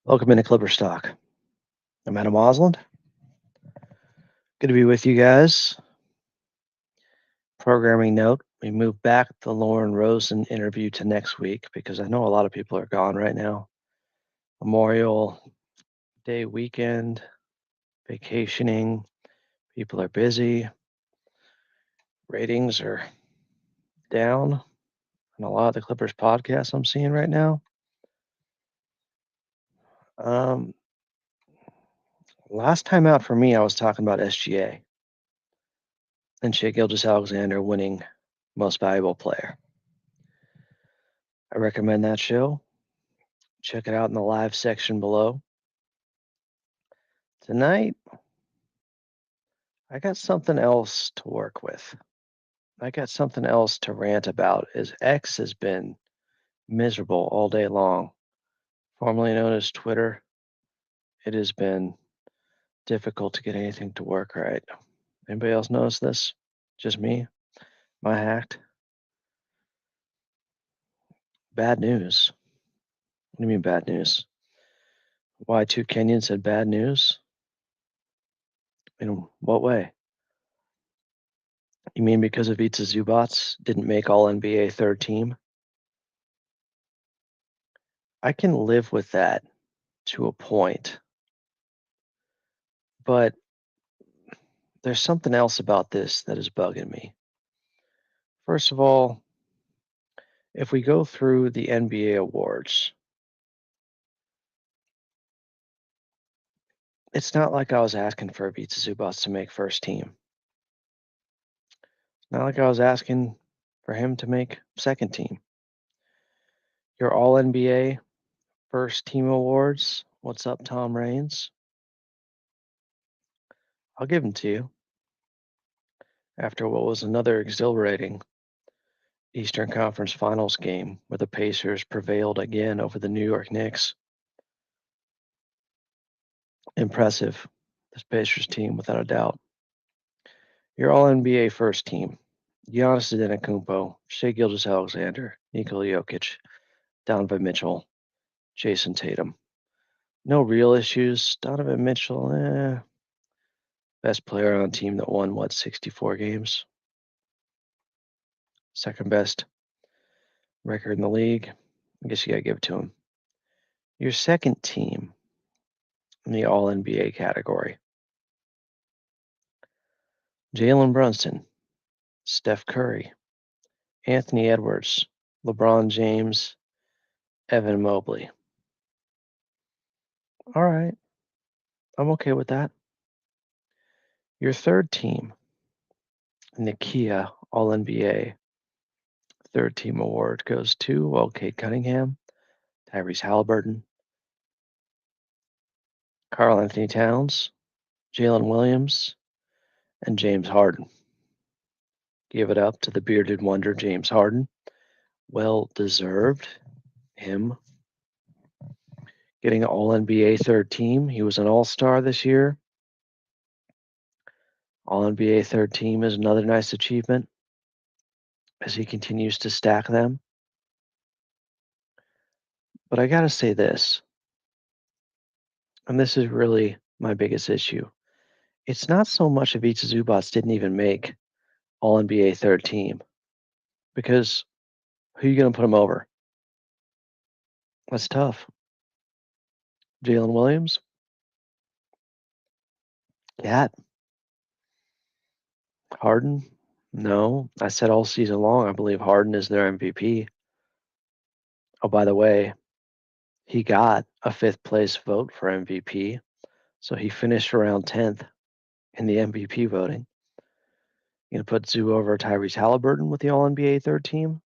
Welcome into Clipper Stock. I'm Adam Osland. Good to be with you guys. Programming note, we moved back the Lauren Rosen interview to next week because I know a lot of people are gone right now. Memorial Day weekend, vacationing, people are busy, ratings are down on a lot of the Clippers podcasts I'm seeing right now. Last time out for me, I was talking about SGA and Shea Gilgeous-Alexander winning Most Valuable Player. I recommend that show. Check it out in the live section below. Tonight, I got something else to work with. I got something else to rant about, as X has been miserable all day long. Formerly known as Twitter, it has been difficult to get anything to work right. Anybody else notice this? Just me? Am I hacked? Bad news. What do you mean bad news? Y2 Kenyon said bad news? In what way? You mean because Ivica Zubac didn't make All NBA third team? I can live with that to a point, but there's something else about this that is bugging me. First of all, if we go through the NBA awards, it's not like I was asking for Ivica Zubac to make first team. It's not like I was asking for him to make second team. Your All NBA first team awards, what's up, Tom Raines? I'll give them to you after what was another exhilarating Eastern Conference Finals game where the Pacers prevailed again over the New York Knicks. Impressive, this Pacers team, without a doubt. Your All-NBA first team, Giannis Antetokounmpo, Shai Gilgeous-Alexander, Nikola Jokic, Donovan Mitchell, Jason Tatum. No real issues. Donovan Mitchell, best player on a team that won, 64 games? Second best record in the league. I guess you got to give it to him. Your second team in the All-NBA category, Jalen Brunson, Steph Curry, Anthony Edwards, LeBron James, Evan Mobley. All right, I'm okay with that. Your third team in the Kia All-NBA third team award goes to, Cade Cunningham, Tyrese Halliburton, Karl Anthony Towns, Jalen Williams, and James Harden. Give it up to the bearded wonder, James Harden. Well deserved. Him getting an All-NBA third team. He was an All-Star this year. All-NBA third team is another nice achievement as he continues to stack them. But I got to say this, and this is really my biggest issue. It's not so much Ivica Zubac didn't even make All-NBA third team, because who are you going to put him over? That's tough. Jalen Williams? Cat? Harden? No. I said all season long, I believe Harden is their MVP. Oh, by the way, he got a fifth place vote for MVP, so he finished around 10th in the MVP voting. You gonna put Zoo over Tyrese Halliburton with the All NBA third team?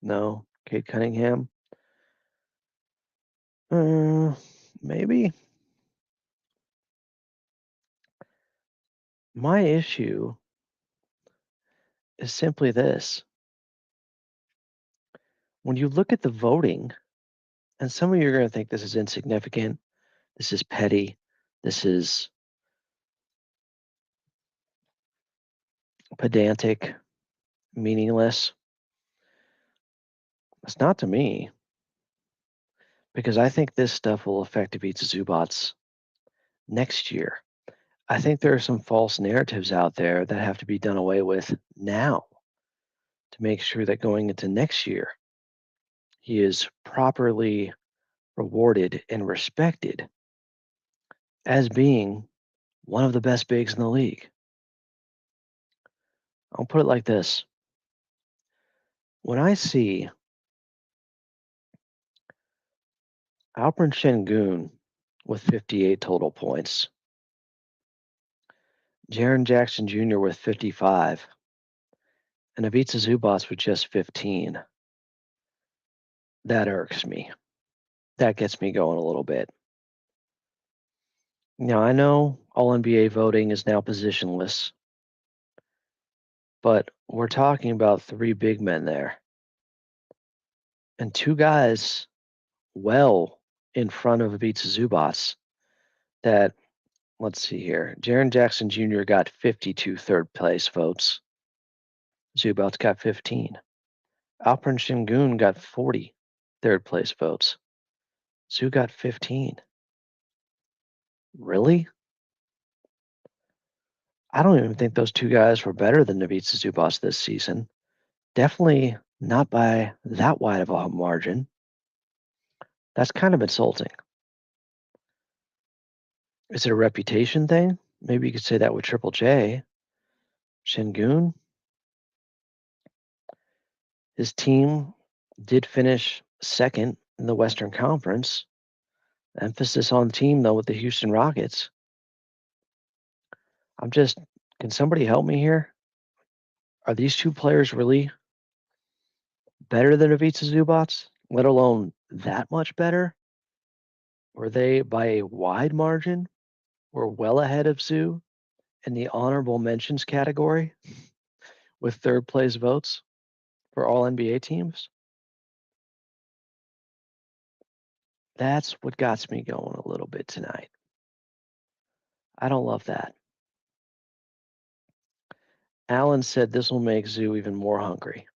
No. Cade Cunningham? Maybe. My issue is simply this. When you look at the voting, and some of you are going to think this is insignificant, this is petty, this is pedantic, meaningless. It's not to me. because I think this stuff will affect Ivica Zubac's next year. I think there are some false narratives out there that have to be done away with now to make sure that going into next year, he is properly rewarded and respected as being one of the best bigs in the league. I'll put it like this. When I see Alperen Şengün with 58 total points, Jaren Jackson Jr. with 55, and Ivica Zubac with just 15, that irks me. That gets me going a little bit. Now, I know All NBA voting is now positionless, but we're talking about three big men there and two guys well in front of Ivica Zubac that, let's see here, Jaren Jackson Jr. got 52 third place votes. Zubac got 15. Alperen Şengün got 40 third place votes. Zoo got 15. Really? I don't even think those two guys were better than Ivica Zubac this season. Definitely not by that wide of a margin. That's kind of insulting. Is it a reputation thing? Maybe you could say that with Triple J. Şengün, his team did finish second in the Western Conference. Emphasis on team, though, with the Houston Rockets. Can somebody help me here? Are these two players really better than Ivica Zubac, let alone that much better? Were they by a wide margin? Were well ahead of Zoo in the honorable mentions category with third place votes for all NBA teams? That's what got me going a little bit tonight. I don't love that. Alan said this will make Zoo even more hungry.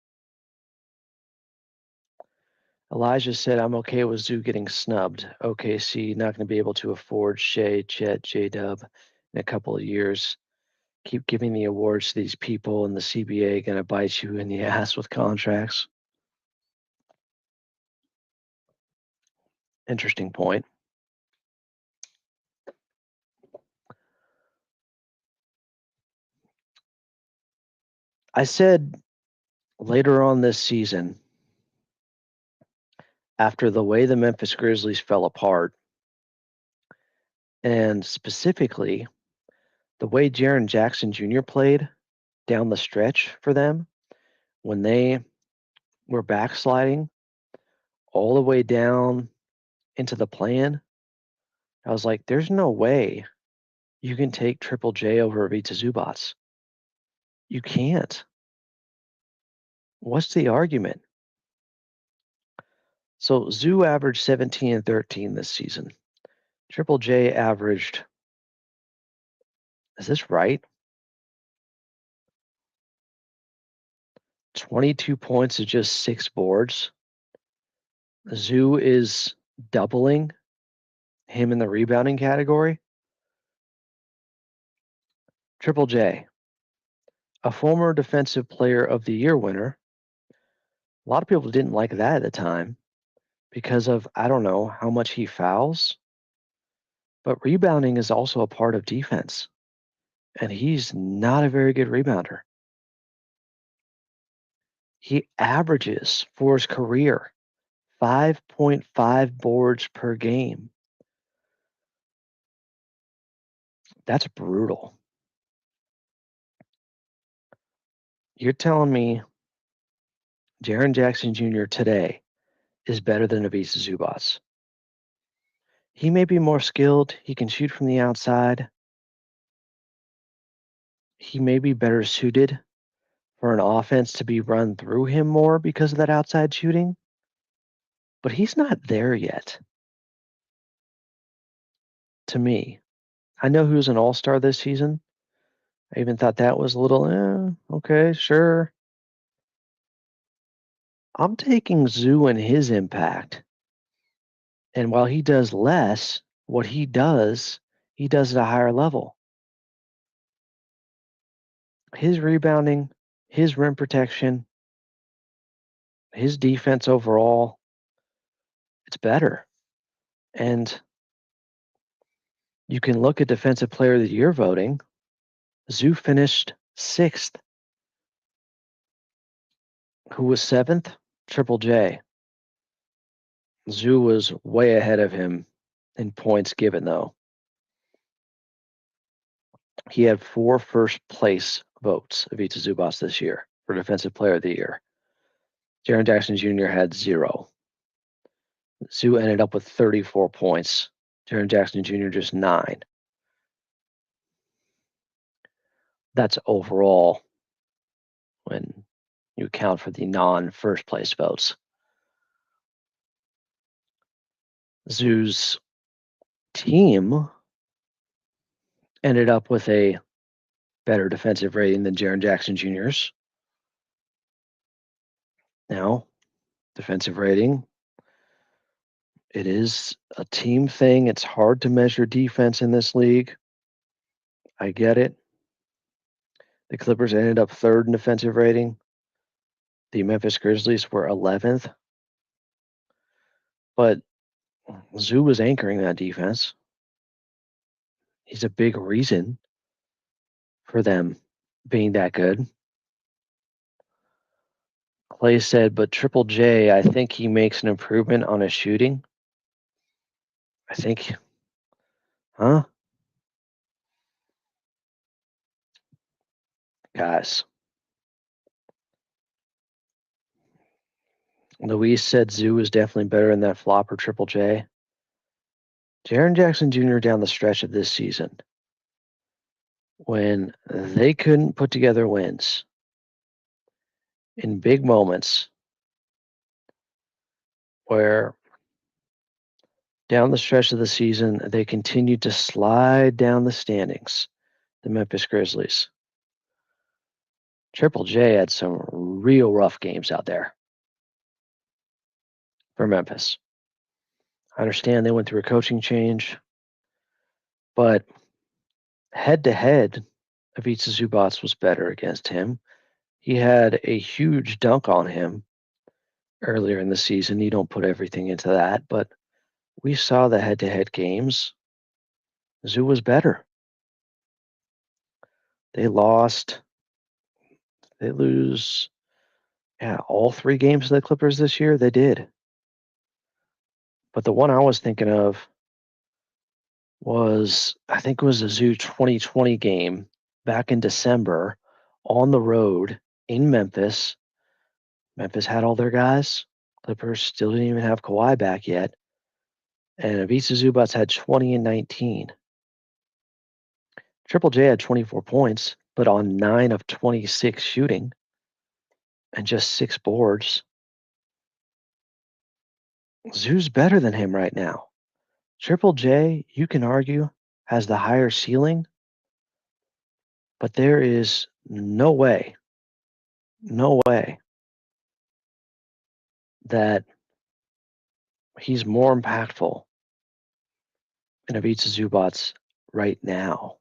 Elijah said, I'm okay with Zoo getting snubbed. OKC not going to be able to afford Shea, Chet, J-Dub in a couple of years. Keep giving the awards to these people, and the CBA going to bite you in the ass with contracts. Interesting point. I said later on this season, after the way the Memphis Grizzlies fell apart, and specifically the way Jaren Jackson Jr. played down the stretch for them when they were backsliding all the way down into the play-in, I was like, there's no way you can take Triple J over Ivica Zubac. You can't. What's the argument? So Zoo averaged 17 and 13 this season. Triple J averaged, is this right? 22 points to just 6 boards. Zoo is doubling him in the rebounding category. Triple J, a former Defensive Player of the Year winner. A lot of people didn't like that at the time because of, I don't know how much he fouls, but rebounding is also a part of defense. And he's not a very good rebounder. He averages for his career 5.5 boards per game. That's brutal. You're telling me Jaren Jackson Jr. today is better than Ivica Zubac. He may be more skilled. He can shoot from the outside. He may be better suited for an offense to be run through him more because of that outside shooting. But he's not there yet. To me, I know he was an all-star this season. I even thought that was a little, okay, sure. I'm taking Zoo and his impact And while he does less, what he does at a higher level. His rebounding, his rim protection, his defense overall, it's better. And you can look at Defensive Player of the Year voting. Zoo finished 6th. Who was 7th? Triple J. Zoo was way ahead of him in points given, though. He had 4 first place votes of Ivica Zubac this year for Defensive Player of the Year. Jaren Jackson Jr. had 0. Zoo ended up with 34 points. Jaren Jackson Jr. just 9. That's overall when you account for the non-first place votes. Zoo's team ended up with a better defensive rating than Jaren Jackson Jr.'s. Now, defensive rating, it is a team thing. It's hard to measure defense in this league. I get it. The Clippers ended up 3rd in defensive rating. The Memphis Grizzlies were 11th. But Zoo was anchoring that defense. He's a big reason for them being that good. Clay said, but Triple J, I think he makes an improvement on his shooting. I think, huh? Guys. Luis said Zoo is definitely better than that flopper Triple J. Jaren Jackson Jr. down the stretch of this season, when they couldn't put together wins in big moments, where down the stretch of the season they continued to slide down the standings, the Memphis Grizzlies. Triple J had some real rough games out there for Memphis. I understand they went through a coaching change, but head to head, Ivica Zubac was better against him. He had a huge dunk on him earlier in the season. You don't put everything into that, but we saw the head to head games. Zoo was better. They lost. They lose. Yeah, all 3 games of the Clippers this year, they did. But the one I was thinking of was, I think it was the Zoo 2020 game back in December on the road in Memphis. Memphis had all their guys. Clippers still didn't even have Kawhi back yet. And Ivica Zubac had 20 and 19. Triple J had 24 points, but on 9 of 26 shooting and just 6 boards. Zoo's better than him right now. Triple J, you can argue, has the higher ceiling, but there is no way that he's more impactful than Ivica Zubac right now.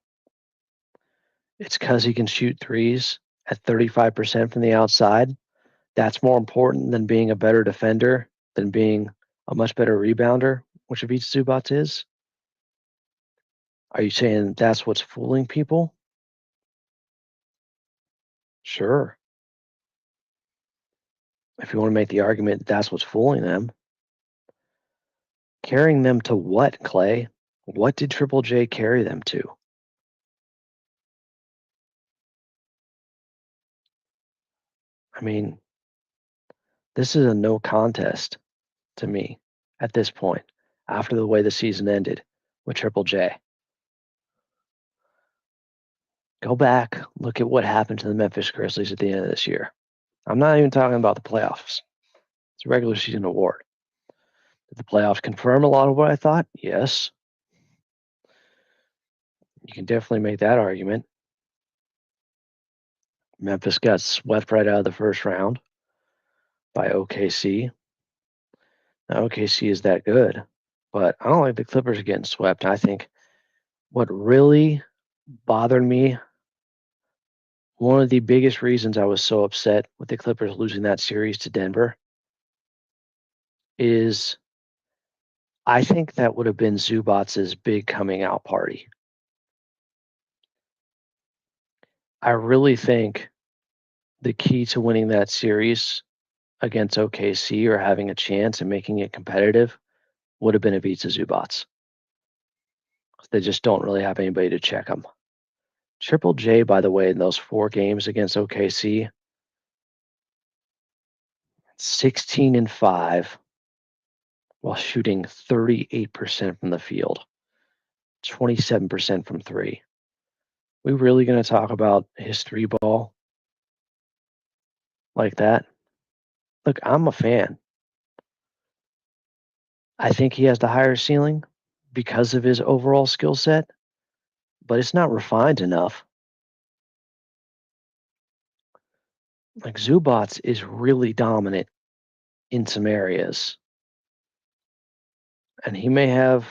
It's because he can shoot threes at 35% from the outside. That's more important than being a better defender, than being a much better rebounder, which Ivica Zubac is. Are you saying that's what's fooling people? Sure. If you want to make the argument that's what's fooling them. Carrying them to what, Clay? What did Triple J carry them to? I mean, this is a no contest to me at this point, after the way the season ended with Triple J. Go back, look at what happened to the Memphis Grizzlies at the end of this year. I'm not even talking about the playoffs. It's a regular season award. Did the playoffs confirm a lot of what I thought? Yes. You can definitely make that argument. Memphis got swept right out of the first round by OKC. Now, OKC is that good. but I don't like the Clippers getting swept. I think what really bothered me, one of the biggest reasons I was so upset with the Clippers losing that series to Denver is I think that would have been Zubac's big coming out party. I really think the key to winning that series against OKC or having a chance and making it competitive would have been a beat to Zubac. They just don't really have anybody to check them. Triple J, by the way, in those 4 games against OKC, 16-5 while shooting 38% from the field, 27% from three. We really going to talk about his three ball like that? Look, I'm a fan. I think he has the higher ceiling because of his overall skill set, but it's not refined enough. Like Zubats is really dominant in some areas, and he may have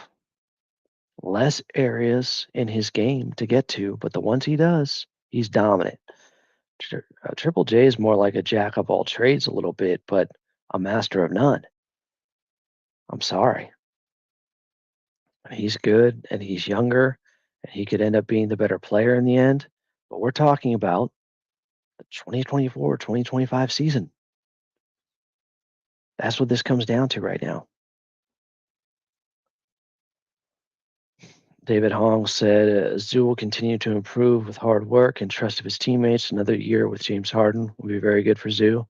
less areas in his game to get to, but the ones he does, he's dominant. Triple J is more like a jack of all trades a little bit, but a master of none. I'm sorry. He's good and he's younger and he could end up being the better player in the end. But we're talking about the 2024-2025 season. That's what this comes down to right now. David Hong said, Zoo will continue to improve with hard work and trust of his teammates. Another year with James Harden will be very good for Zoo.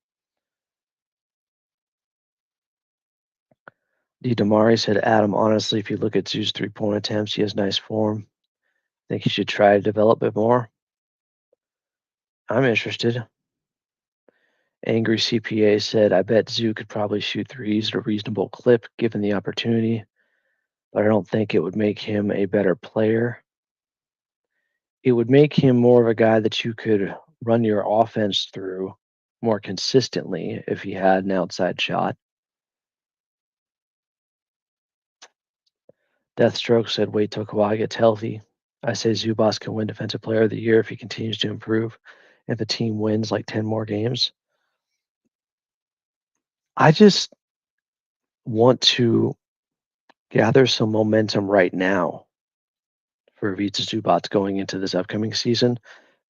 D. Damari said, Adam, honestly, if you look at Zoo's three-point attempts, he has nice form. I think he should try to develop it more. I'm interested. Angry CPA said, I bet Zoo could probably shoot threes at a reasonable clip given the opportunity, but I don't think it would make him a better player. It would make him more of a guy that you could run your offense through more consistently if he had an outside shot. Deathstroke said, wait till Kawhi gets healthy. I say Zubas can win Defensive Player of the Year if he continues to improve, if the team wins like 10 more games. I just want to gather some momentum right now for Ivica Zubac going into this upcoming season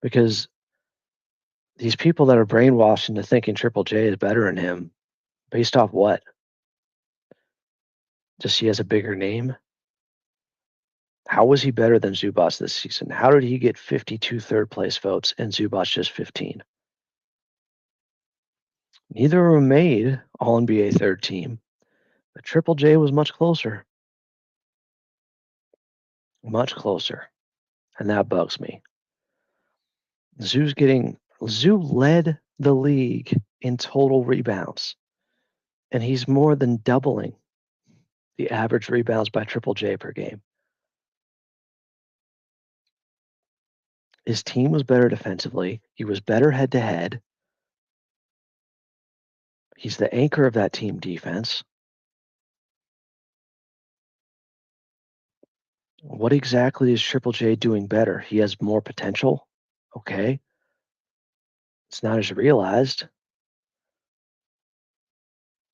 because these people that are brainwashed into thinking Triple J is better than him, based off what? Just he has a bigger name? How was he better than Zubac this season? How did he get 52 third place votes and Zubac just 15? Neither of them made All NBA third team, but Triple J was much closer. Much closer. And that bugs me. Zoo led the league in total rebounds, and he's more than doubling the average rebounds by Triple J per game. His team was better defensively. He was better head to head. He's the anchor of that team defense. What exactly is Triple J doing better? He has more potential. Okay. It's not as realized.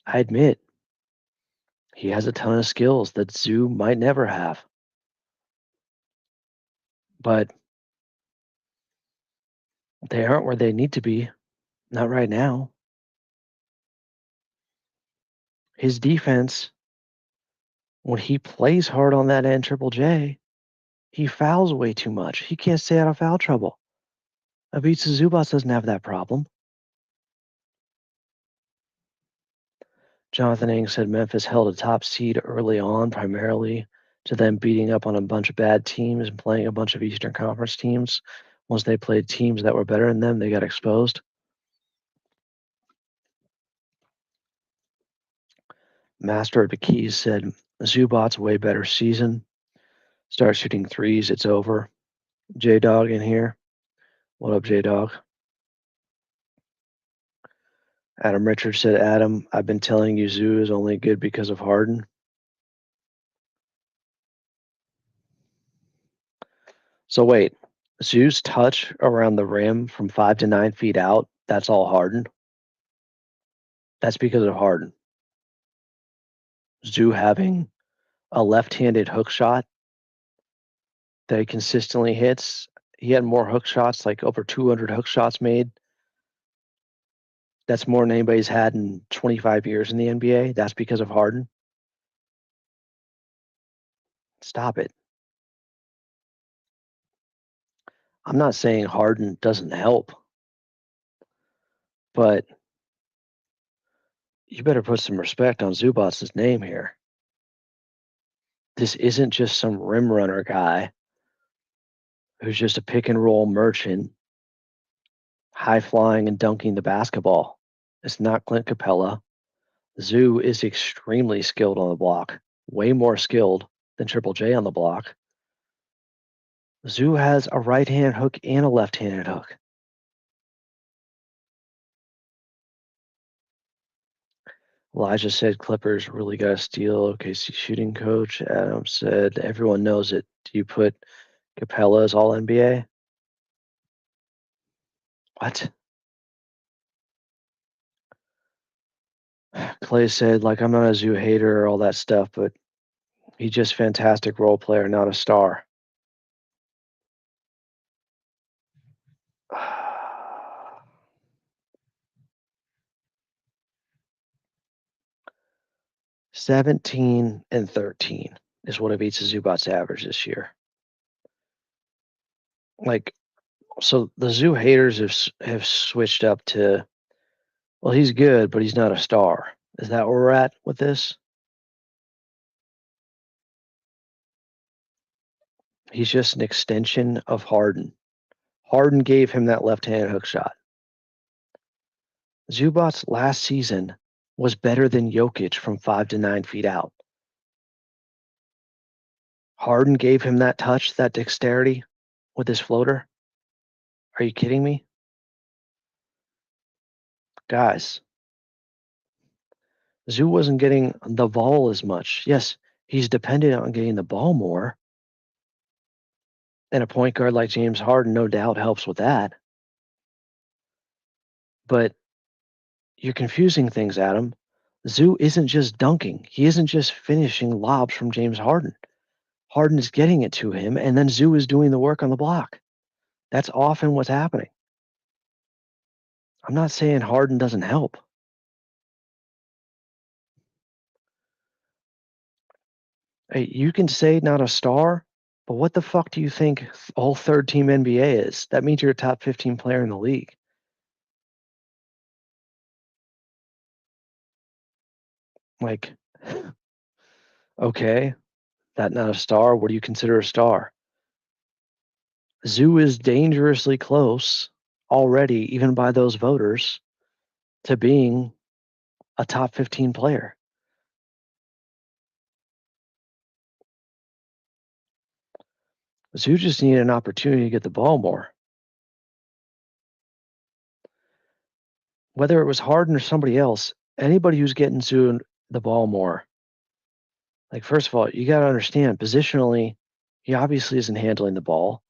I admit he has a ton of skills that Zoo might never have. But they aren't where they need to be. Not right now. His defense, when he plays hard on that end, Triple J, he fouls way too much. He can't stay out of foul trouble. Ivica Zubac doesn't have that problem. Jonathan Ng said Memphis held a top seed early on, primarily to them beating up on a bunch of bad teams and playing a bunch of Eastern Conference teams. Once they played teams that were better than them, they got exposed. Master of the Keys said Zubac's way better season. Start shooting threes, it's over. J Dog in here. What up, J Dog? Adam Richards said, Adam, I've been telling you Zoo is only good because of Harden. So wait, Zoo's touch around the rim from 5 to 9 feet out, that's all Harden? That's because of Harden. Zoo having a left-handed hook shot that he consistently hits. He had more hook shots, like over 200 hook shots made. That's more than anybody's had in 25 years in the NBA. That's because of Harden. Stop it. I'm not saying Harden doesn't help, but you better put some respect on Zubac's name here. This isn't just some rim runner guy who's just a pick and roll merchant, high flying and dunking the basketball. It's not Clint Capella. Zoo is extremely skilled on the block, way more skilled than Triple J on the block. Zoo has a right hand hook and a left handed hook. Elijah said Clippers really got to steal OKC shooting coach. Adam said everyone knows it. Do you put Capella as all NBA? What? Clay said, like, I'm not a Zoo hater or all that stuff, but he's just fantastic role player, not a star. 17 and 13 is what it beats the Zubats average this year. Like, so the Zoo haters have switched up to, well, he's good, but he's not a star. Is that where we're at with this? He's just an extension of Harden. Harden gave him that left-handed hook shot. Zubac's last season was better than Jokic from 5 to 9 feet out. Harden gave him that touch, that dexterity with his floater. Are you kidding me? Guys, Zoo wasn't getting the ball as much. Yes, he's dependent on getting the ball more. And a point guard like James Harden, no doubt, helps with that. But you're confusing things, Adam. Zoo isn't just dunking. He isn't just finishing lobs from James Harden. Harden is getting it to him, and then Zoo is doing the work on the block. That's often what's happening. I'm not saying Harden doesn't help. Hey, you can say not a star, but what the fuck do you think all third team NBA is? That means you're a top 15 player in the league. Like, okay, that not a star. What do you consider a star? Zoo is dangerously close already, even by those voters, to being a top 15 player. Zoo just needed an opportunity to get the ball more. Whether it was Harden or somebody else, anybody who's getting Zoo the ball more. Like, first of all, you got to understand positionally, he obviously isn't handling the ball.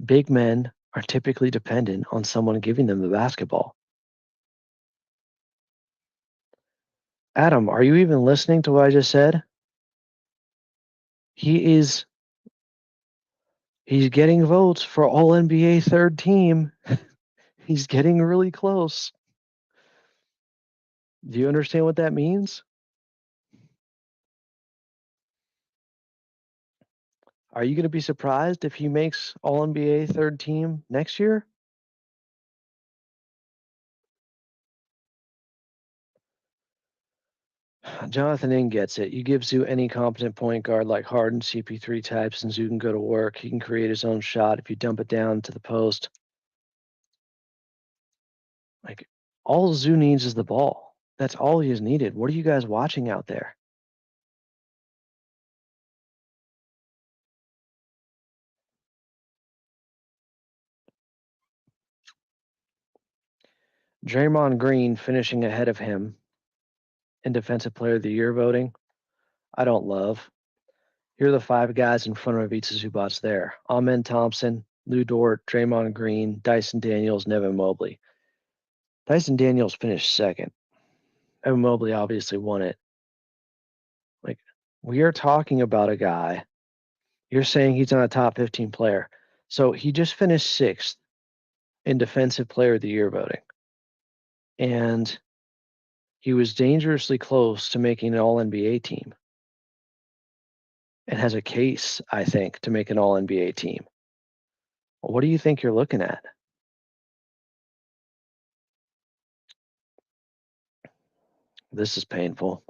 Big men are typically dependent on someone giving them the basketball. Adam, are you even listening to what I just said? He's getting votes for all NBA third team. He's getting really close. Do you understand what that means? Are you going to be surprised if he makes all NBA third team next year? Jonathan Ing gets it. You give Zoo any competent point guard like Harden, CP3 types, and Zoo can go to work. He can create his own shot if you dump it down to the post. Like, all Zoo needs is the ball. That's all he has needed. What are you guys watching out there? Draymond Green finishing ahead of him in Defensive Player of the Year voting. I don't love. Here are the 5 guys in front of Ivica Zubac there. Amen Thompson, Lou Dort, Draymond Green, Dyson Daniels, Nevin Mobley. Dyson Daniels finished second. Evan Mobley obviously won it. Like, we are talking about a guy. You're saying he's not a top 15 player. So he just finished 6th in Defensive Player of the Year voting. And he was dangerously close to making an All NBA team. And has a case, I think, to make an All NBA team. What do you think you're looking at? This is painful.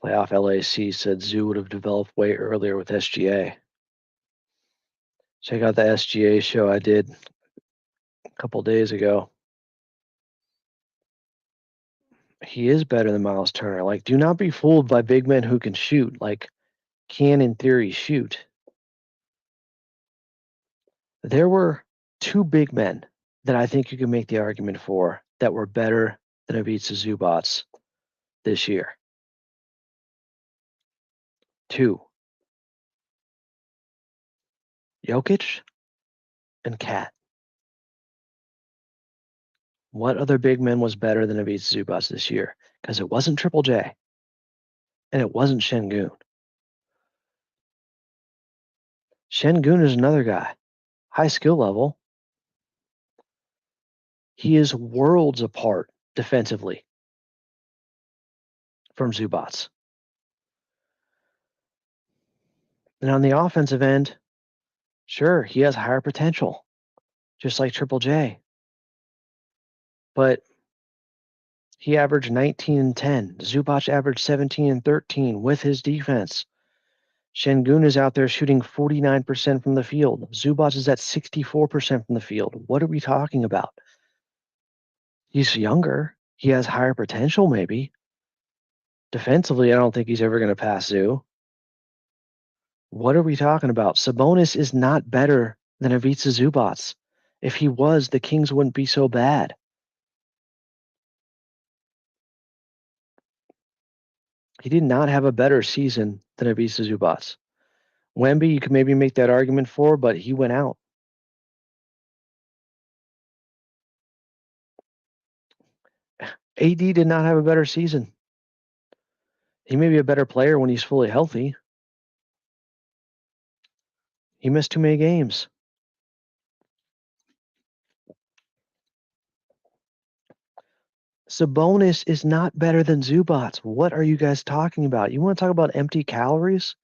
Playoff LAC said Zoo would have developed way earlier with SGA. Check out the SGA show I did a couple days ago. He is better than Miles Turner. Like, do not be fooled by big men who can shoot. Like, can in theory shoot. There were 2 big men that I think you can make the argument for that were better than Ivica Zubac this year. 2. Jokic and Cat. What other big man was better than Ivica Zubac this year? Because it wasn't Triple J. And it wasn't Şengün. Şengün is another guy. High skill level. He is worlds apart defensively from Zubac. And on the offensive end, sure, he has higher potential, just like Triple J. But he averaged 19 and 10. Zubac averaged 17 and 13 with his defense. Şengün is out there shooting 49% from the field. Zubac is at 64% from the field. What are we talking about? He's younger. He has higher potential, maybe. Defensively, I don't think he's ever going to pass Zoo. What are we talking about? Sabonis is not better than Ivica Zubac. If he was, the Kings wouldn't be so bad. He did not have a better season than Ivica Zubac. Wemby, you could maybe make that argument for, but he went out. AD did not have a better season. He may be a better player when he's fully healthy. He missed too many games. Sabonis is not better than Zubac. What are you guys talking about? You want to talk about empty calories?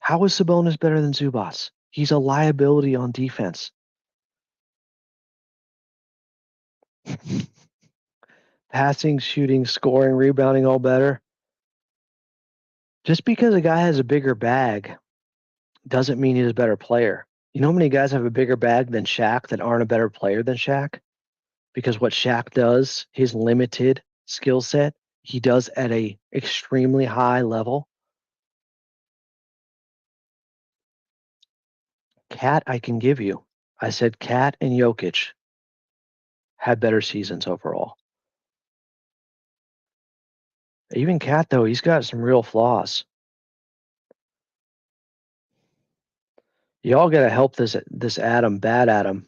How is Sabonis better than Zubac? He's a liability on defense. Passing, shooting, scoring, rebounding, all better. Just because a guy has a bigger bag doesn't mean he's a better player. You know how many guys have a bigger bag than Shaq that aren't a better player than Shaq? Because what Shaq does, his limited skill set, he does at a extremely high level. Cat, I can give you. I said Cat and Jokic had better seasons overall. Even Cat, though, he's got some real flaws. Y'all got to help this bad Adam,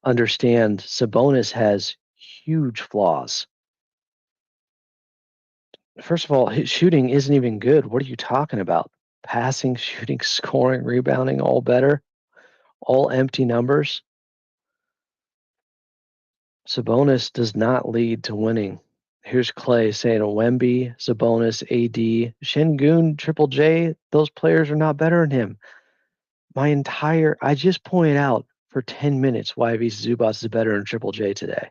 understand Sabonis has huge flaws. First of all, his shooting isn't even good. What are you talking about? Passing, shooting, scoring, rebounding, all better, all empty numbers. Sabonis does not lead to winning. Here's Clay saying Wemby, Sabonis, AD, Şengün, Triple J, those players are not better than him. I just pointed out for 10 minutes why Ivica Zubac is better than Triple J today.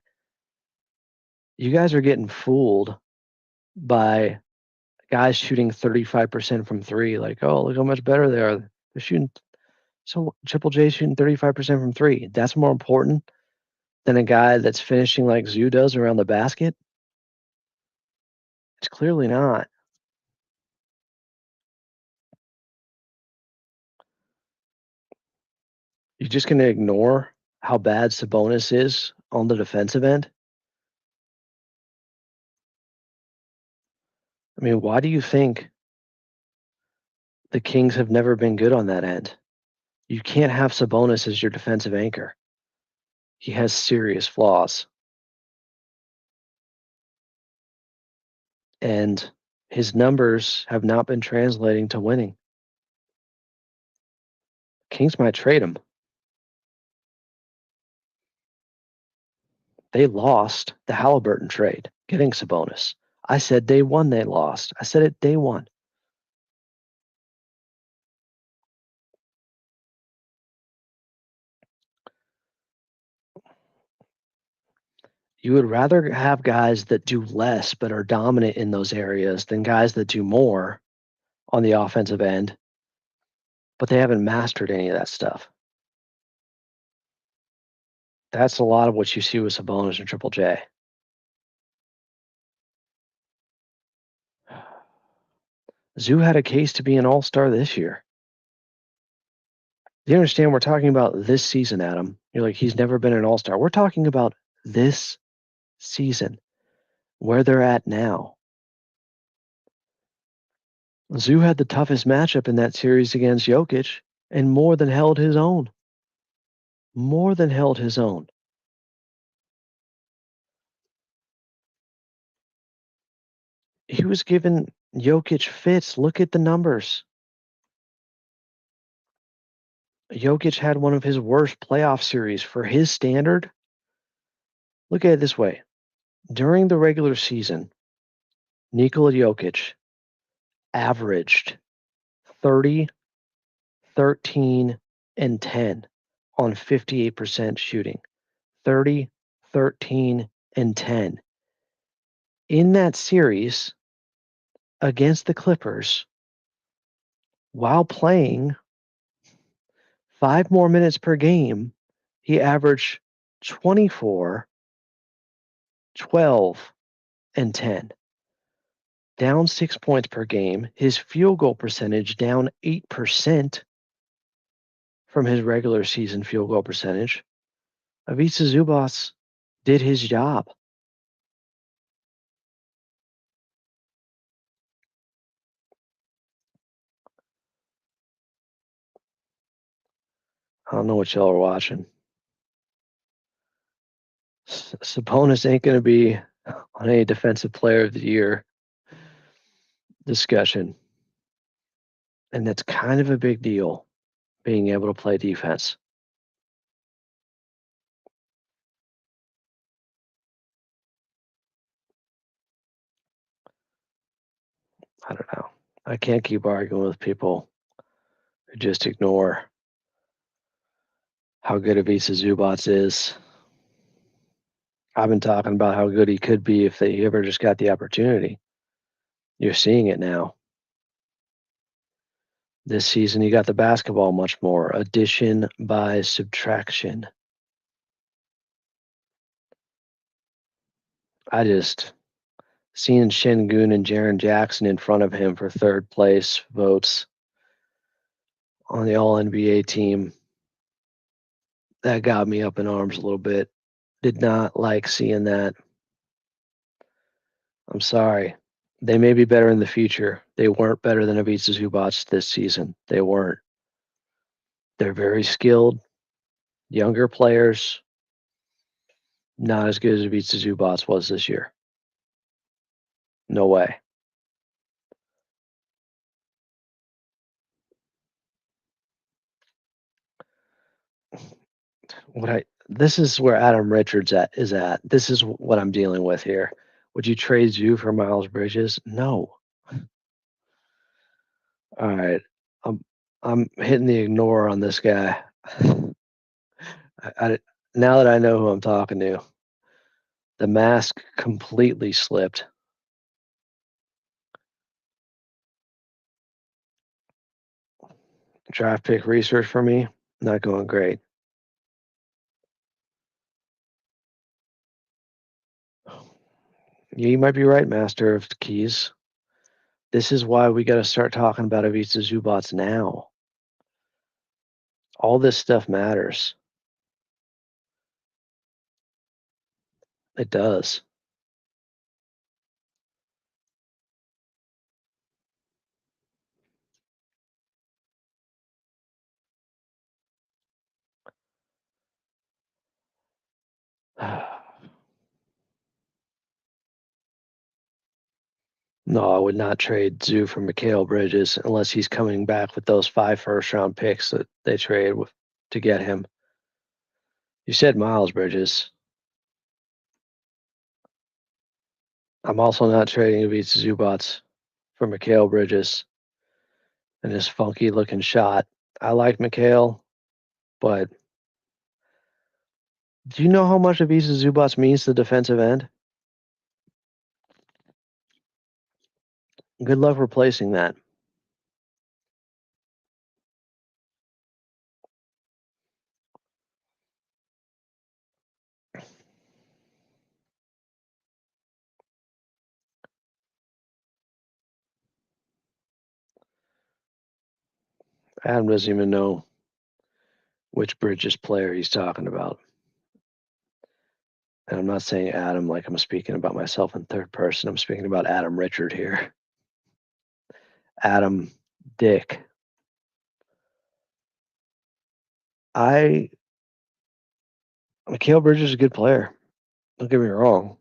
You guys are getting fooled by guys shooting 35% from 3. Like, oh, look how much better they are. They're shooting. So Triple J shooting 35% from 3. That's more important than a guy that's finishing like Zoo does around the basket. It's clearly not. You're just going to ignore how bad Sabonis is on the defensive end? I mean, why do you think The Kings have never been good on that end. You can't have Sabonis as your defensive anchor. He has serious flaws. And his numbers have not been translating to winning. Kings might trade him. They lost the Halliburton trade, getting Sabonis. I said day one they lost. I said it day one. You would rather have guys that do less but are dominant in those areas than guys that do more on the offensive end, but they haven't mastered any of that stuff. That's a lot of what you see with Sabonis and Triple J. Zoo had a case to be an all-star this year. You understand we're talking about this season, Adam. You're like, he's never been an all-star. We're talking about this season, where they're at now. Zoo had the toughest matchup in that series against Jokic and more than held his own. More than held his own. He was giving Jokic fits. Look at the numbers. Jokic had one of his worst playoff series for his standard. Look at it this way. During the regular season, Nikola Jokic averaged 30, 13, and 10 on 58% shooting. 30, 13, and 10. In that series against the Clippers, while playing 5 more minutes per game, he averaged 24, 12, and 10. Down 6 points per game. His field goal percentage down 8% from his regular season field goal percentage. Ivica Zubac did his job. I don't know what y'all are watching. Sabonis ain't going to be on a defensive player of the year discussion. And that's kind of a big deal, being able to play defense. I don't know. I can't keep arguing with people who just ignore how good Ivica Zubac is. I've been talking about how good he could be if he ever just got the opportunity. You're seeing it now. This season, he got the basketball much more. Addition by subtraction. I just seeing Şengün and Jaren Jackson in front of him for third place votes on the All NBA team, that got me up in arms a little bit. Did not like seeing that. I'm sorry. They may be better in the future. They weren't better than Ivica Zubac this season. They weren't. They're very skilled, younger players. Not as good as Ivica Zubac was this year. No way. This is where Adam Richards is at. This is what I'm dealing with here. Would you trade Zoo for Miles Bridges? No. All right. I'm hitting the ignore on this guy. Now that I know who I'm talking to, the mask completely slipped. Draft pick research for me, not going great. You might be right, Master of Keys. This is why we got to start talking about Ivica Zubac now. All this stuff matters. It does. No, I would not trade Zoo for Mikal Bridges unless he's coming back with those 5 first-round picks that they traded with to get him. You said Miles Bridges. I'm also not trading Ivica Zubac for Mikal Bridges and his funky looking shot. I like Mikal, but do you know how much Ivica Zubac means to the defensive end? Good luck replacing that. Adam doesn't even know which Bridges player he's talking about. And I'm not saying Adam like I'm speaking about myself in third person. I'm speaking about Adam Richard here. Adam Dick. I Mikal Bridges is a good player. Don't get me wrong.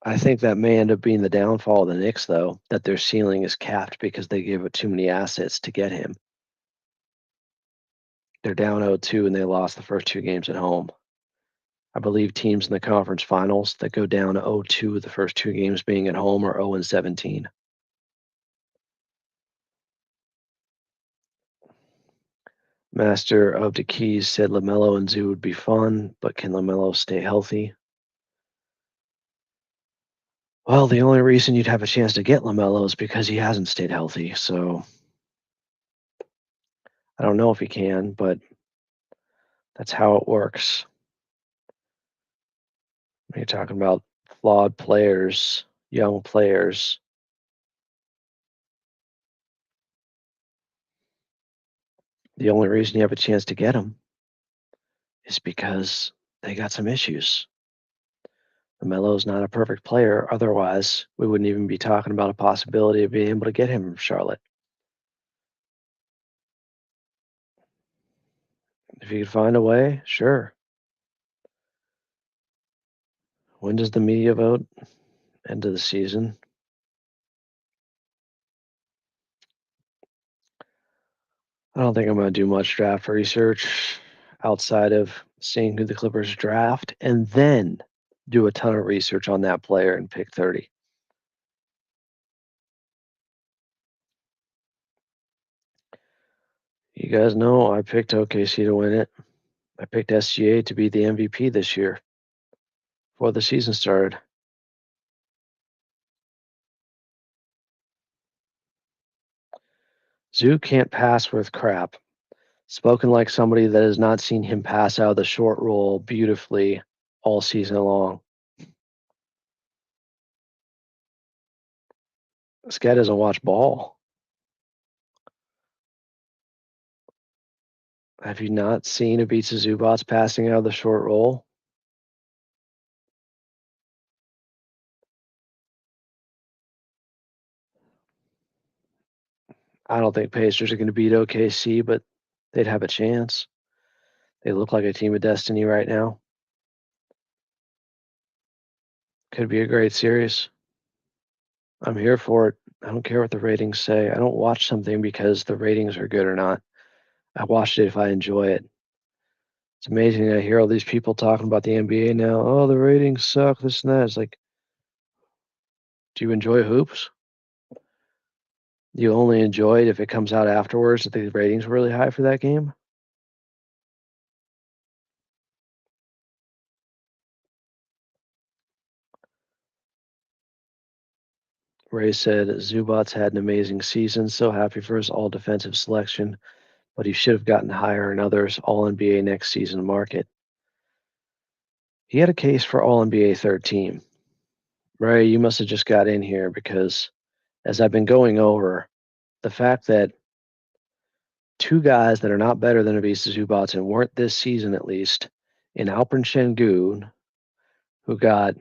I think that may end up being the downfall of the Knicks, though, that their ceiling is capped because they gave it too many assets to get him. They're down 0-2 and they lost the first 2 games at home. I believe teams in the conference finals that go down 0-2 the first 2 games being at home are 0-17. Master of the Keys said LaMelo and Zoo would be fun, but can LaMelo stay healthy? Well, the only reason you'd have a chance to get LaMelo is because he hasn't stayed healthy. So I don't know if he can, but that's how it works. When you're talking about flawed players, young players, the only reason you have a chance to get them is because they got some issues. LaMelo's not a perfect player. Otherwise, we wouldn't even be talking about a possibility of being able to get him from Charlotte. If you could find a way, sure. When does the media vote? End of the season. I don't think I'm going to do much draft research outside of seeing who the Clippers draft and then do a ton of research on that player and pick 30. You guys know I picked OKC to win it. I picked SGA to be the MVP this year before the season started. Zoo can't pass worth crap. Spoken like somebody that has not seen him pass out of the short roll beautifully all season long. This guy doesn't watch ball. Have you not seen Ivica Zubac passing out of the short roll? I don't think Pacers are going to beat OKC, but they'd have a chance. They look like a team of destiny right now. Could be a great series. I'm here for it. I don't care what the ratings say. I don't watch something because the ratings are good or not. I watch it if I enjoy it. It's amazing. I hear all these people talking about the NBA now. Oh, the ratings suck, this and that. It's like, do you enjoy hoops? You only enjoy it if it comes out afterwards that the ratings were really high for that game? Ray said Zubats had an amazing season. So happy for his all defensive selection, but he should have gotten higher in others all NBA next season market. He had a case for all NBA third team. Ray, you must have just got in here because as I've been going over, the fact that 2 guys that are not better than Ivica Zubac and weren't this season at least, in Alperen Şengün, who got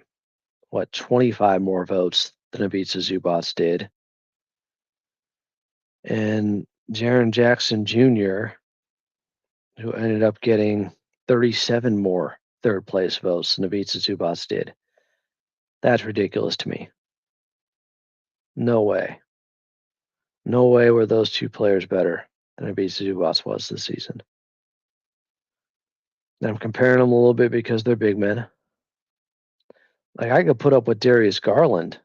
25 more votes than Ivica Zubac did, and Jaren Jackson Jr., who ended up getting 37 more third place votes than Ivica Zubac did. That's ridiculous to me. No way. No way were those two players better than Ivica Zubac was this season. And I'm comparing them a little bit because they're big men. Like I could put up with Darius Garland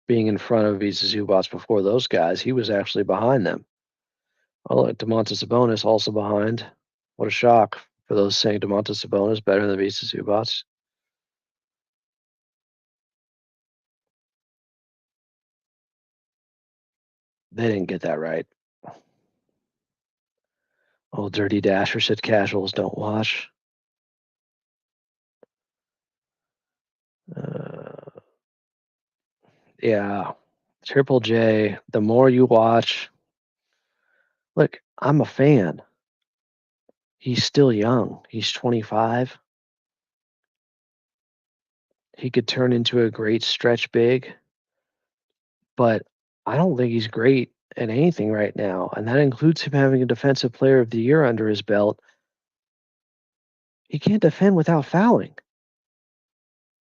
being in front of Ivica Zubac before those guys. He was actually behind them. Oh, look, Domantas Sabonis also behind. What a shock for those saying Domantas Sabonis better than Ivica Zubac. They didn't get that right. Old Dirty Dasher said casuals don't watch. Yeah, Triple J, the more you watch, look, I'm a fan. He's still young. He's 25. He could turn into a great stretch big, but I don't think he's great at anything right now. And that includes him having a Defensive Player of the Year under his belt. He can't defend without fouling.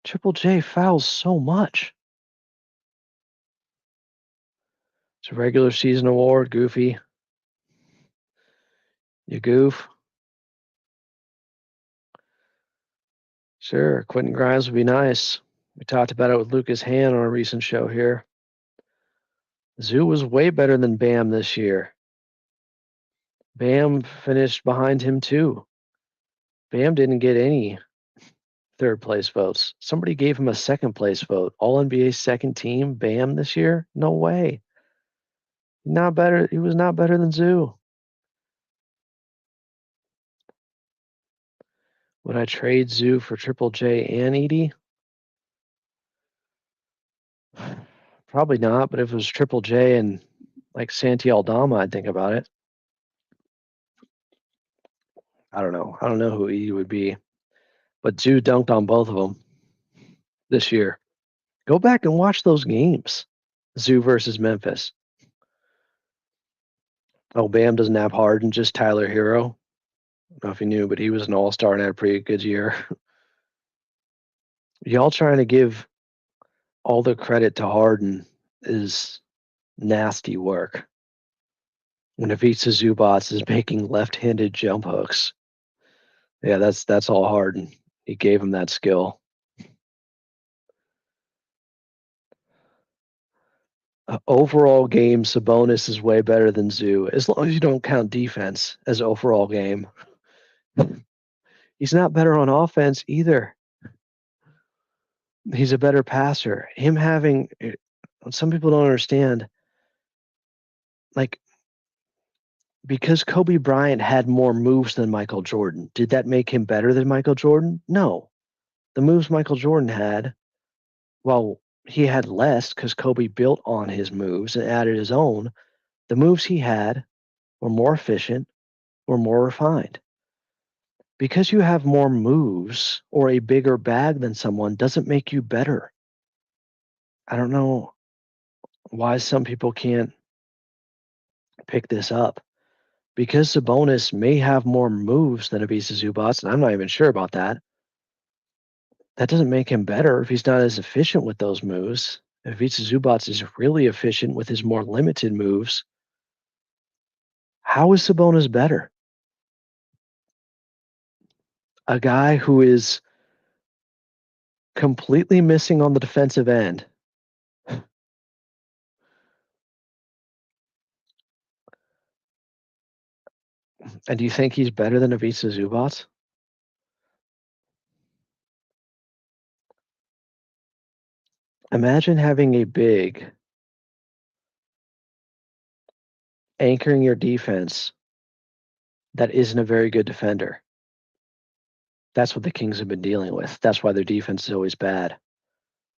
Triple J fouls so much. It's a regular season award, Goofy. You goof. Sure, Quentin Grimes would be nice. We talked about it with Lucas Han on a recent show here. Zoo was way better than Bam this year. Bam finished behind him too. Bam didn't get any third place votes. Somebody gave him a second place vote. All NBA second team, Bam this year? No way. Not better. He was not better than Zoo. Would I trade Zoo for Triple J and Edie? Probably not, but if it was Triple J and like Santi Aldama, I'd think about it. I don't know. I don't know who Edie would be. But Zoo dunked on both of them this year. Go back and watch those games. Zoo versus Memphis. Oh, Bam doesn't have Harden, just Tyler Hero. I don't know if you knew, but he was an all-star and had a pretty good year. Y'all trying to give all the credit to Harden is nasty work. When Ivica Zubac is making left-handed jump hooks. Yeah, that's all Harden. He gave him that skill. Overall game, Sabonis is way better than Zoo, as long as you don't count defense as overall game. He's not better on offense either. He's a better passer. Him having, some people don't understand, like, because Kobe Bryant had more moves than Michael Jordan, did that make him better than Michael Jordan? No. The moves Michael Jordan had, well, he had less because Kobe built on his moves and added his own. The moves he had were more efficient, were more refined. Because you have more moves or a bigger bag than someone doesn't make you better. I don't know why some people can't pick this up. Because Sabonis may have more moves than Ivica Zubac, and I'm not even sure about that. That doesn't make him better if he's not as efficient with those moves. If Ivica Zubac is really efficient with his more limited moves, how is Sabonis better? A guy who is completely missing on the defensive end. And do you think he's better than Ivica Zubac? Imagine having a big anchoring your defense that isn't a very good defender. That's what the Kings have been dealing with. That's why their defense is always bad.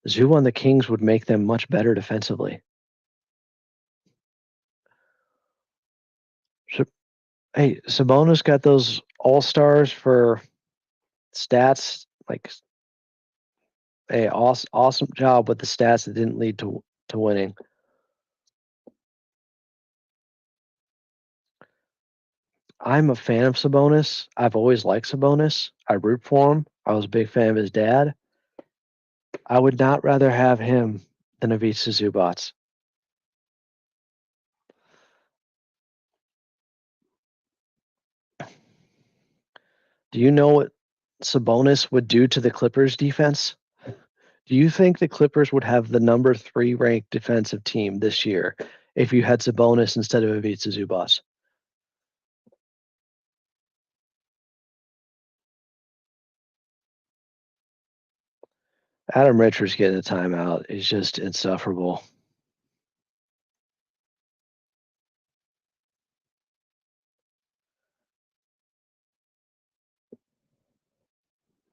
Zoo on the Kings would make them much better defensively. So, hey, Sabonis got those all-stars for stats. Like, hey, awesome job with the stats that didn't lead to winning. I'm a fan of Sabonis. I've always liked Sabonis. I root for him. I was a big fan of his dad. I would not rather have him than Ivica Zubac. Do you know what Sabonis would do to the Clippers defense? Do you think the Clippers would have the number 3 ranked defensive team this year if you had Sabonis instead of Ivica Zubac? Adam Richards getting a timeout is just insufferable.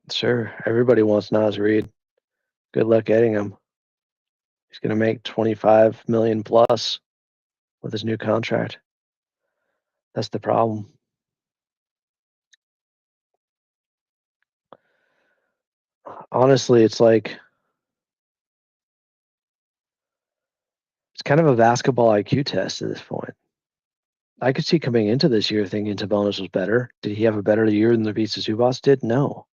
Sure, everybody wants Nas Reed. Good luck getting him. He's going to make 25 million plus with his new contract. That's the problem. Honestly, it's like it's kind of a basketball IQ test at this point. I could see coming into this year thinking Sabonis was better. Did he have a better year than the Ivica Zubac did? No.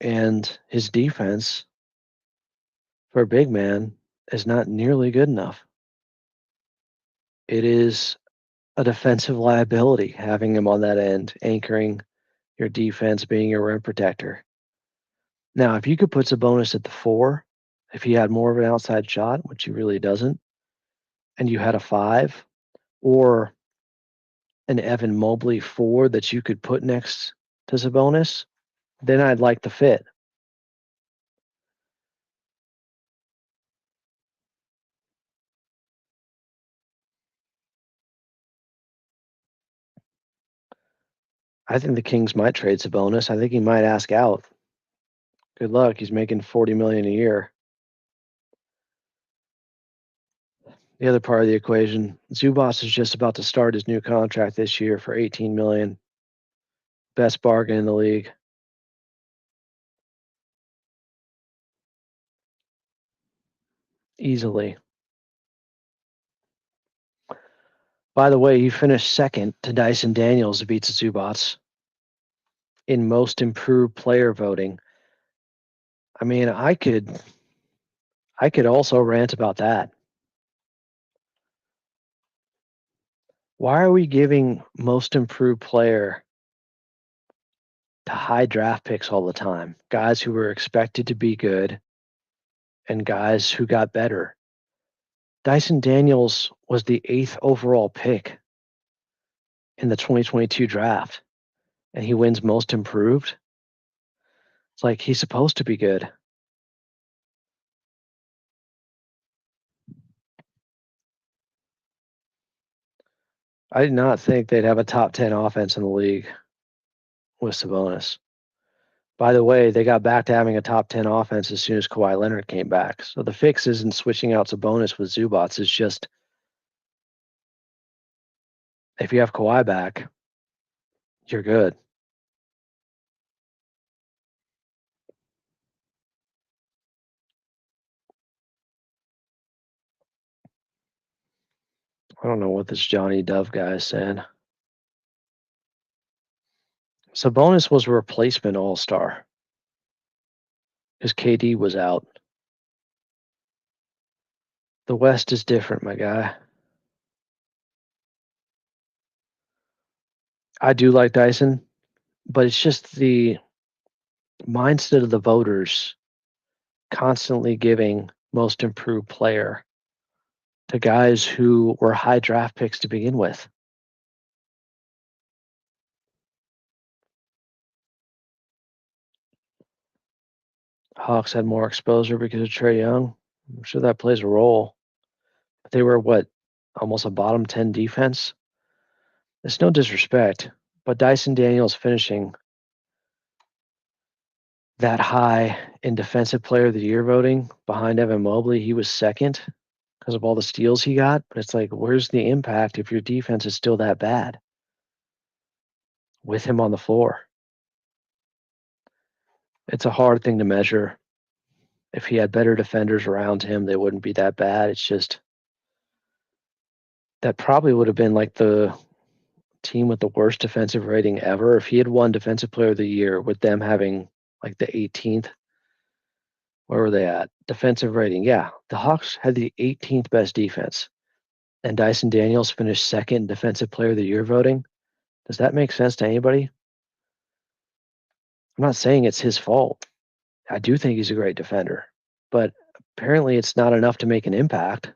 And his defense for a big man is not nearly good enough. It is a defensive liability having him on that end, anchoring your defense, being your rim protector. Now, if you could put Sabonis at the 4, if he had more of an outside shot, which he really doesn't, and you had a 5 or an Evan Mobley 4 that you could put next to Sabonis, then I'd like the fit. I think the Kings might trade Sabonis. I think he might ask out. Good luck. He's making 40 million a year. The other part of the equation, Zubac is just about to start his new contract this year for 18 million. Best bargain in the league. Easily. By the way, he finished second to Dyson Daniels, who beats Zubac in most improved player voting. I mean, I could also rant about that. Why are we giving most improved player to high draft picks all the time? Guys who were expected to be good and guys who got better. Dyson Daniels was the 8th overall pick in the 2022 draft, and he wins most improved. It's like he's supposed to be good. I did not think they'd have a top 10 offense in the league with Sabonis. By the way, they got back to having a top 10 offense as soon as Kawhi Leonard came back. So the fix isn't switching out Sabonis with Zubac. It's just if you have Kawhi back, you're good. I don't know what this Johnny Dove guy is saying. Sabonis was a replacement all-star because KD was out. The West is different, my guy. I do like Dyson, but it's just the mindset of the voters constantly giving most improved player to guys who were high draft picks to begin with. Hawks had more exposure because of Trae Young. I'm sure that plays a role. But they were what, almost a bottom 10 defense? It's no disrespect, but Dyson Daniels finishing that high in defensive player of the year voting behind Evan Mobley, he was second because of all the steals he got. But it's like, where's the impact if your defense is still that bad with him on the floor? It's a hard thing to measure. If he had better defenders around him, they wouldn't be that bad. It's just that probably would have been like the team with the worst defensive rating ever. If he had won Defensive Player of the Year with them having like the 18th, where were they at? Defensive rating. Yeah, the Hawks had the 18th best defense, and Dyson Daniels finished second Defensive Player of the Year voting. Does that make sense to anybody? I'm not saying it's his fault. I do think he's a great defender, but apparently it's not enough to make an impact.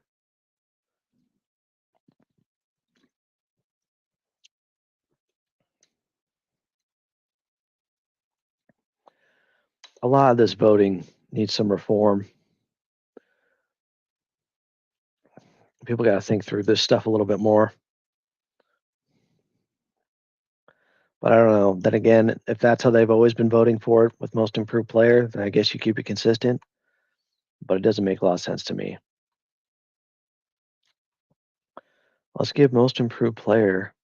A lot of this voting needs some reform. People got to think through this stuff a little bit more. But I don't know. Then again, if that's how they've always been voting for it with most improved player, then I guess you keep it consistent. But it doesn't make a lot of sense to me. Let's give most improved player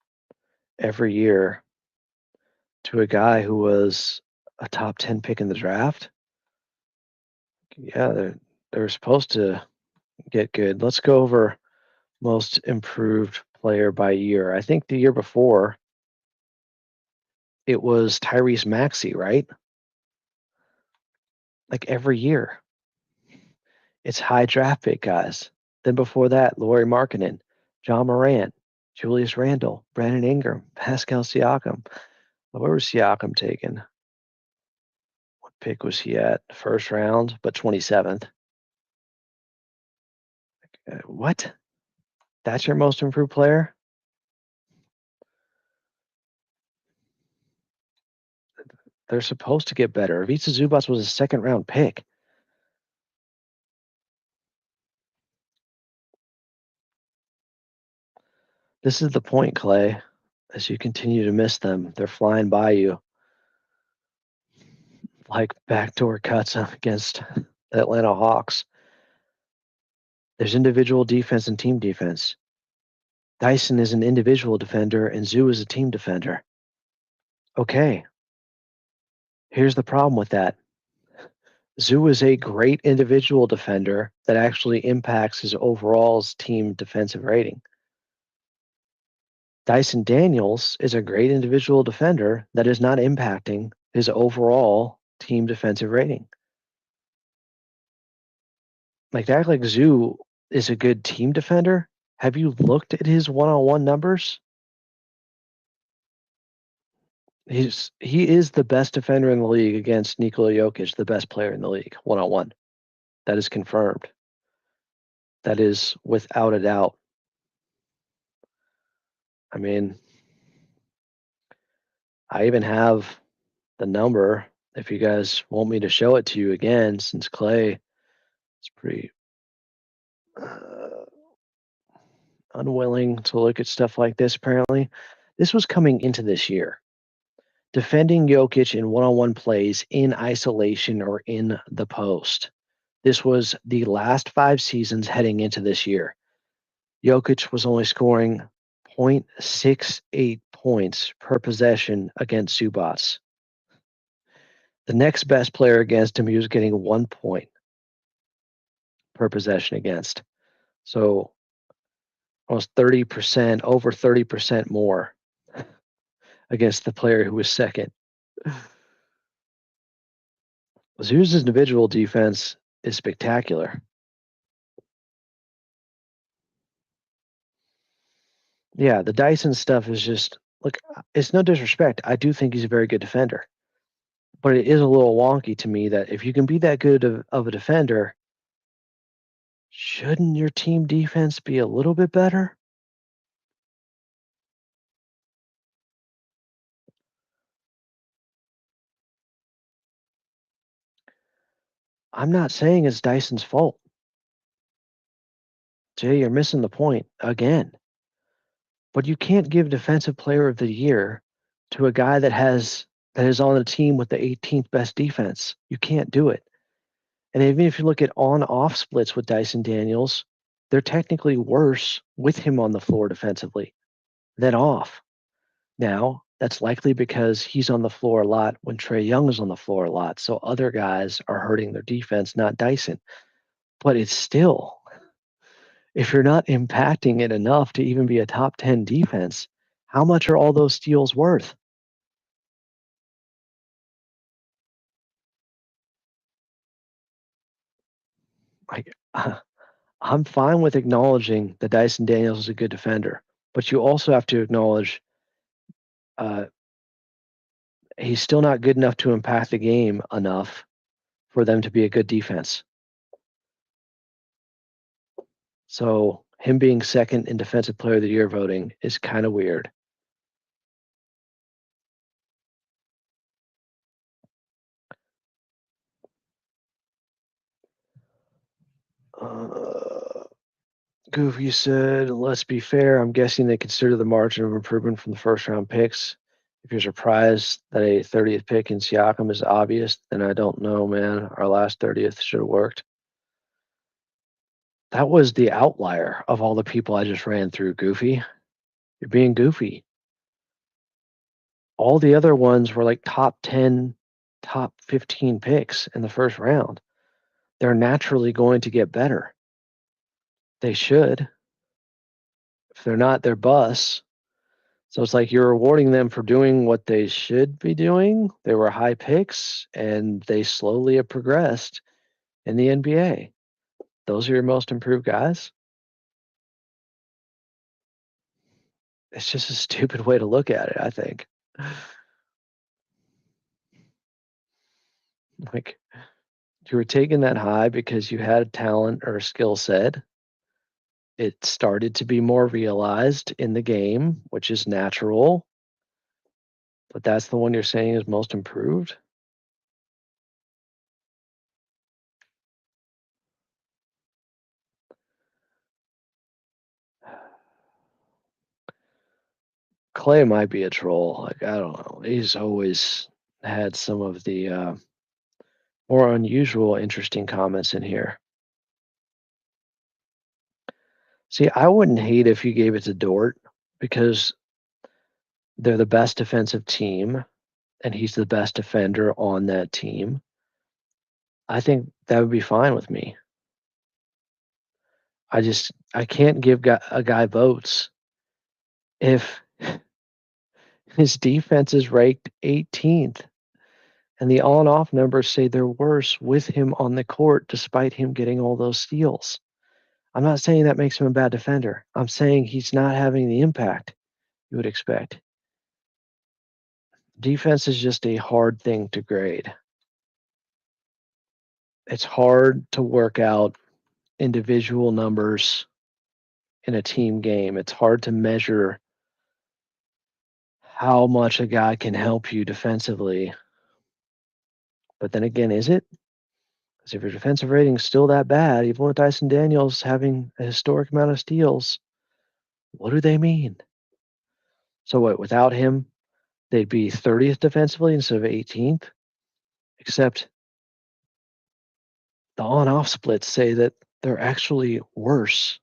every year to a guy who was a top 10 pick in the draft. Yeah, they're supposed to get good. Let's go over most improved player by year. I think the year before it was Tyrese Maxey, right? Like every year. It's high draft pick guys. Then before that, Lauri Markkanen, John Morant, Julius Randle, Brandon Ingram, Pascal Siakam. Where was Siakam taken? What pick was he at? First round, but 27th. What? That's your most improved player? They're supposed to get better. Ivica Zubac was a second round pick. This is the point, Clay. As you continue to miss them, they're flying by you like backdoor cuts against the Atlanta Hawks. There's individual defense and team defense. Dyson is an individual defender and Zoo is a team defender. Okay. Here's the problem with that. Zoo is a great individual defender that actually impacts his overall team defensive rating. Dyson Daniels is a great individual defender that is not impacting his overall team defensive rating. Like to act like Zoo is a good team defender. Have you looked at his one-on-one numbers? He is the best defender in the league against Nikola Jokic, the best player in the league, one-on-one. That is confirmed. That is without a doubt. I mean, I even have the number if you guys want me to show it to you again, since Clay is pretty unwilling to look at stuff like this, apparently. This was coming into this year. Defending Jokic in one-on-one plays in isolation or in the post. This was the last 5 seasons heading into this year. Jokic was only scoring 0.68 points per possession against Zubac. The next best player against him, he was getting 1 point per possession against. So almost 30%, over 30% more against the player who was second. Zoo's individual defense is spectacular. Yeah, the Dyson stuff is just, look, it's no disrespect. I do think he's a very good defender. But it is a little wonky to me that if you can be that good of a defender, shouldn't your team defense be a little bit better? I'm not saying it's Dyson's fault. Jay, you're missing the point again. But you can't give Defensive Player of the Year to a guy that is on the team with the 18th best defense. You can't do it. And even if you look at on-off splits with Dyson Daniels, they're technically worse with him on the floor defensively than off. Now, that's likely because he's on the floor a lot when Trae Young is on the floor a lot. So other guys are hurting their defense, not Dyson. But it's still, if you're not impacting it enough to even be a top 10 defense, How much are all those steals worth? Like, I'm fine with acknowledging that Dyson Daniels is a good defender, but you also have to acknowledge uh, he's still not good enough to impact the game enough for them to be a good defense. So him being second in Defensive Player of the Year voting is kind of weird. Uh, Goofy said, let's be fair. I'm guessing they consider the margin of improvement from the first round picks. If you're surprised that a 30th pick in Siakam is obvious, then I don't know, man. Our last 30th should have worked. That was the outlier of all the people I just ran through, Goofy. You're being goofy. All the other ones were like top 10, top 15 picks in the first round. They're naturally going to get better. They should. If they're not, they're busts. So it's like you're rewarding them for doing what they should be doing. They were high picks and they slowly have progressed in the NBA. Those are your most improved guys. It's just a stupid way to look at it, I think. Like you were taking that high because you had a talent or a skill set. It started to be more realized in the game, which is natural, but that's the one you're saying is most improved. Clay might be a troll. Like I don't know. He's always had some of the more unusual, interesting comments in here. See, I wouldn't hate if you gave it to Dort because they're the best defensive team and he's the best defender on that team. I think that would be fine with me. I can't give a guy votes if his defense is ranked 18th and the on off numbers say they're worse with him on the court despite him getting all those steals. I'm not saying that makes him a bad defender. I'm saying he's not having the impact you would expect. Defense is just a hard thing to grade. It's hard to work out individual numbers in a team game. It's hard to measure how much a guy can help you defensively. But then again, is it? Because if your defensive rating is still that bad, even with Dyson Daniels having a historic amount of steals, what do they mean? So what, without him, they'd be 30th defensively instead of 18th? Except the on-off splits say that they're actually worse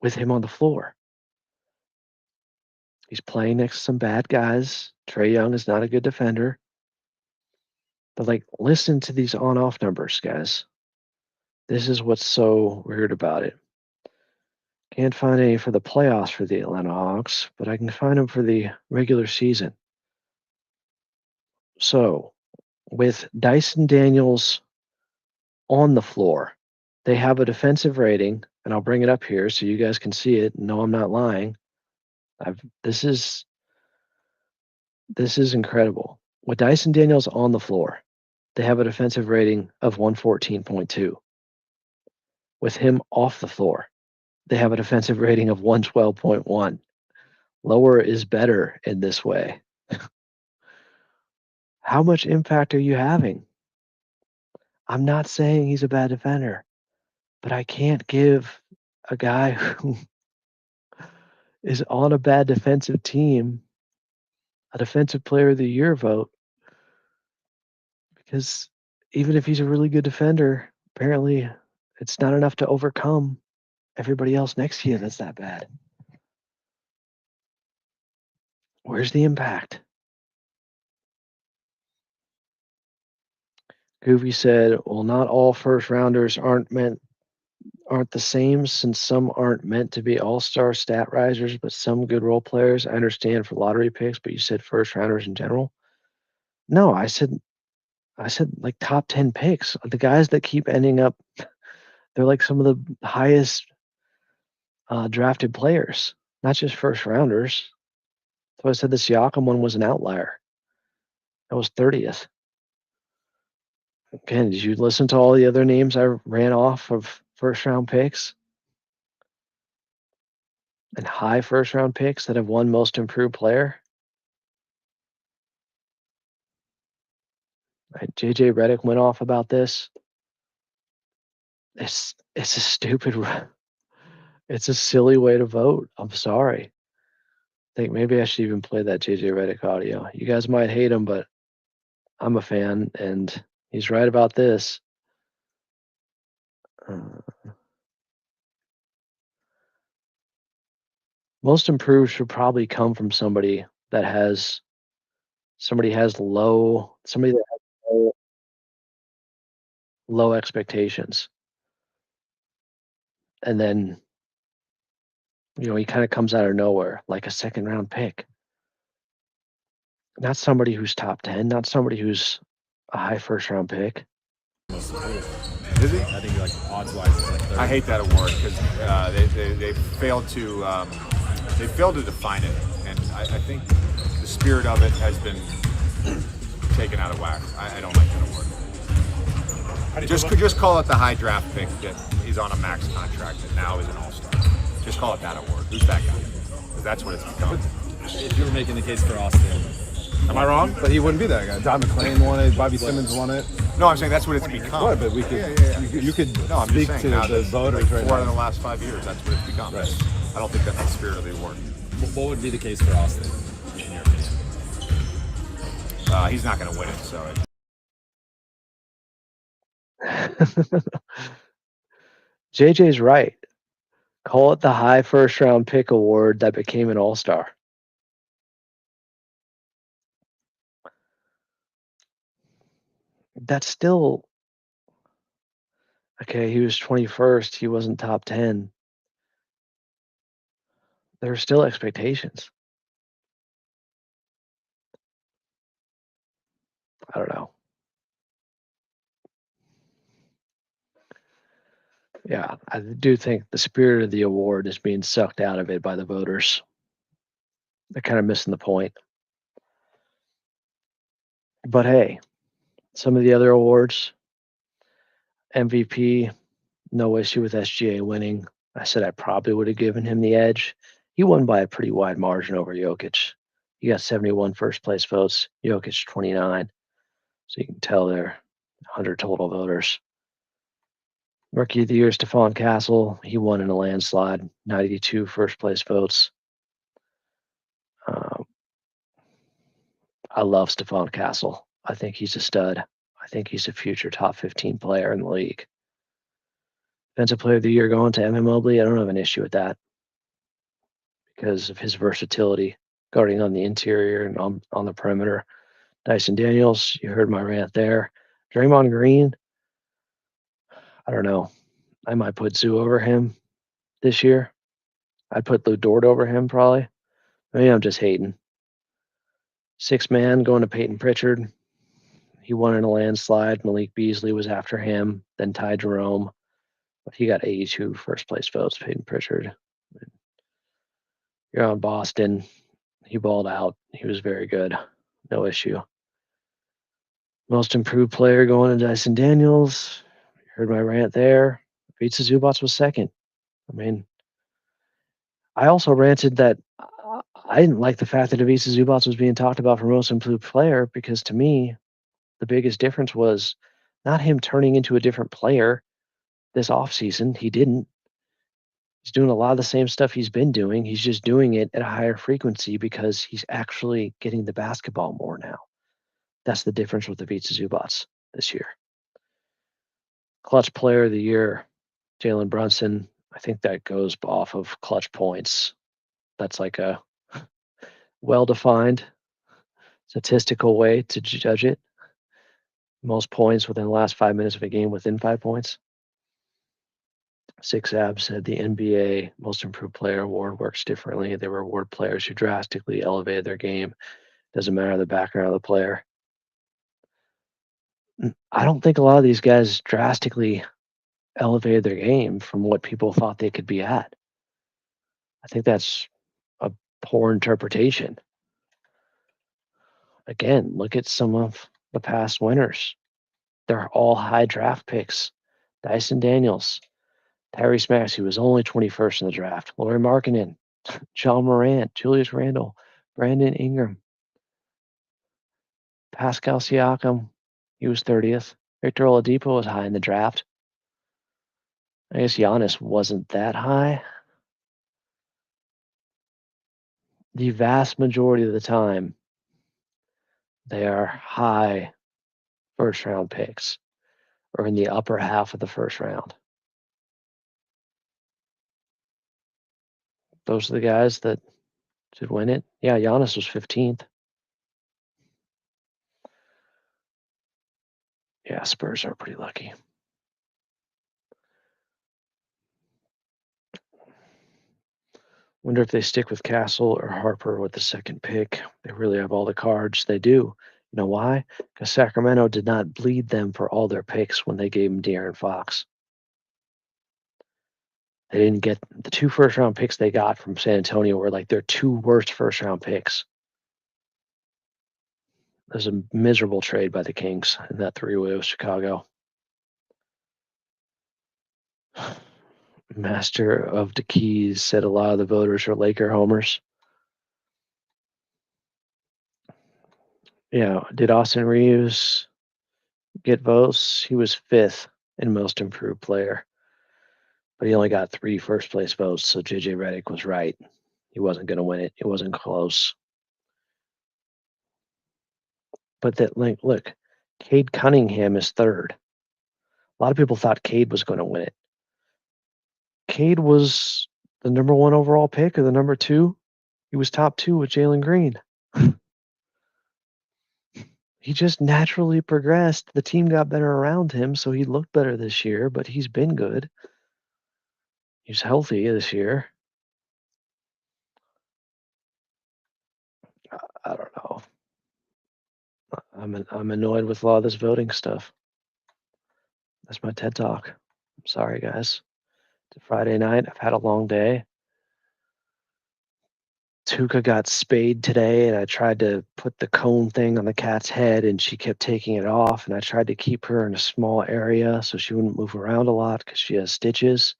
with him on the floor. He's playing next to some bad guys. Trae Young is not a good defender. But like, listen to these on-off numbers, guys. This is what's so weird about it. Can't find any for the playoffs for the Atlanta Hawks, but I can find them for the regular season. So, with Dyson Daniels on the floor, they have a defensive rating, and I'll bring it up here so you guys can see it. No, I'm not lying. This is incredible. With Dyson Daniels on the floor, they have a defensive rating of 114.2. With him off the floor, they have a defensive rating of 112.1. Lower is better in this way. How much impact are you having? I'm not saying he's a bad defender, but I can't give a guy who is on a bad defensive team a defensive player of the year vote because even if he's a really good defender, apparently it's not enough to overcome everybody else next to you that's that bad. Where's the impact? Goofy said, well, not all first rounders aren't meant aren't the same since some aren't meant to be all-star stat risers, but some good role players. I understand for lottery picks, but you said first rounders in general. No, I said like top 10 picks. The guys that keep ending up, they're like some of the highest drafted players, not just first rounders. So I said the Siakam one was an outlier. That was 30th. Again, did you listen to all the other names I ran off of first round picks and high first round picks that have won most improved player? Right, JJ Redick went off about this. It's a stupid, it's a silly way to vote. I'm sorry. I think maybe I should even play that JJ Redick audio. You guys might hate him, but I'm a fan, and he's right about this. Most improved should probably come from somebody that has somebody has low somebody that has low expectations, and then he kind of comes out of nowhere like a second round pick. Not somebody who's top 10, not somebody who's a high first round pick. Is he? I think like odds wise, it's like 30. I hate that award because they failed to define it, and I think the spirit of it has been taken out of whack. I don't like that award. Just call it the high draft pick that is on a max contract that now is an all-star. Just call it that award. Who's that guy? Because that's what it's become. If you were making the case for Austin, am I wrong? But he wouldn't be that guy. John McClain won it. Bobby Simmons won it. No, I'm saying that's what it's become. What? But we could. Yeah. You could No, I'm speak just to saying the voters right four now. in the last 5 years. That's what it's become. Right. I don't think that's the spirit of the award. what would be the case for Austin, in your opinion? He's not going to win it. So. JJ's right. Call it the high first round pick award that became an all-star. That's still okay. He was 21st. He wasn't top 10. There are still expectations. I don't know. Yeah, I do think the spirit of the award is being sucked out of it by the voters. They're kind of missing the point. But hey, some of the other awards, MVP, no issue with SGA winning. I said I probably would have given him the edge. He won by a pretty wide margin over Jokic. He got 71 first place votes, Jokic 29. So you can tell they're 100 total voters. Rookie of the Year, Stephon Castle. He won in a landslide, 92 first place votes. I love Stephon Castle. I think he's a stud. I think he's a future top 15 player in the league. Defensive Player of the Year going to Evan Mobley. I don't have an issue with that because of his versatility, guarding on the interior and on the perimeter. Dyson Daniels, you heard my rant there. Draymond Green, I don't know. I might put Zoo over him this year. I'd put Lou Dort over him probably. Maybe I'm just hating. Sixth man going to Peyton Pritchard. He won in a landslide. Malik Beasley was after him, then Ty Jerome. But he got 82 first place votes, Peyton Pritchard. You're on Boston. He balled out. He was very good. No issue. Most improved player going to Dyson Daniels. You heard my rant there. Pizza Zubac was second. I mean, I also ranted that I didn't like the fact that Ivica Zubac was being talked about for most improved player because to me, the biggest difference was not him turning into a different player this offseason. He didn't. He's doing a lot of the same stuff he's been doing. He's just doing it at a higher frequency because he's actually getting the basketball more now. That's the difference with Ivica Zubac this year. Clutch Player of the Year, Jalen Brunson. I think that goes off of clutch points. That's like a well-defined statistical way to judge it. Most points within the last 5 minutes of a game within 5 points. Six Ab said the NBA Most Improved Player award works differently. They reward players who drastically elevated their game. Doesn't matter the background of the player. I don't think a lot of these guys drastically elevated their game from what people thought they could be at. I think that's a poor interpretation. Again, look at some of the past winners. They're all high draft picks. Dyson Daniels, Tyrese Maxey was only 21st in the draft. Lauri Markkanen, John Morant, Julius Randle, Brandon Ingram, Pascal Siakam, he was 30th. Victor Oladipo was high in the draft. I guess Giannis wasn't that high. The vast majority of the time, they are high first round picks or in the upper half of the first round. Those are the guys that should win it. Yeah, Giannis was 15th. Yeah, Spurs are pretty lucky. Wonder if they stick with Castle or Harper with the second pick. They really have all the cards. They do. You know why? Because Sacramento did not bleed them for all their picks when they gave them De'Aaron Fox. They didn't get the 2 first round picks they got from San Antonio were like their 2 worst first round picks. It was a miserable trade by the Kings in that 3-way with Chicago. Master of the Keys said a lot of the voters are Laker homers. Yeah, did Austin Reeves get votes? He was 5th in most improved player, but he only got 3 first place votes. So JJ Redick was right. He wasn't going to win it. It wasn't close. But that, like, look, Cade Cunningham is 3rd. A lot of people thought Cade was going to win it. Cade was the number 1 overall pick or the number 2. He was top 2 with Jalen Green. He just naturally progressed. The team got better around him, so he looked better this year, but he's been good. He's healthy this year. I don't know. I'm annoyed with a lot of this voting stuff. That's my TED Talk. I'm sorry, guys. It's a Friday night. I've had a long day. Tuca got spayed today, and I tried to put the cone thing on the cat's head, and she kept taking it off. And I tried to keep her in a small area so she wouldn't move around a lot because she has stitches.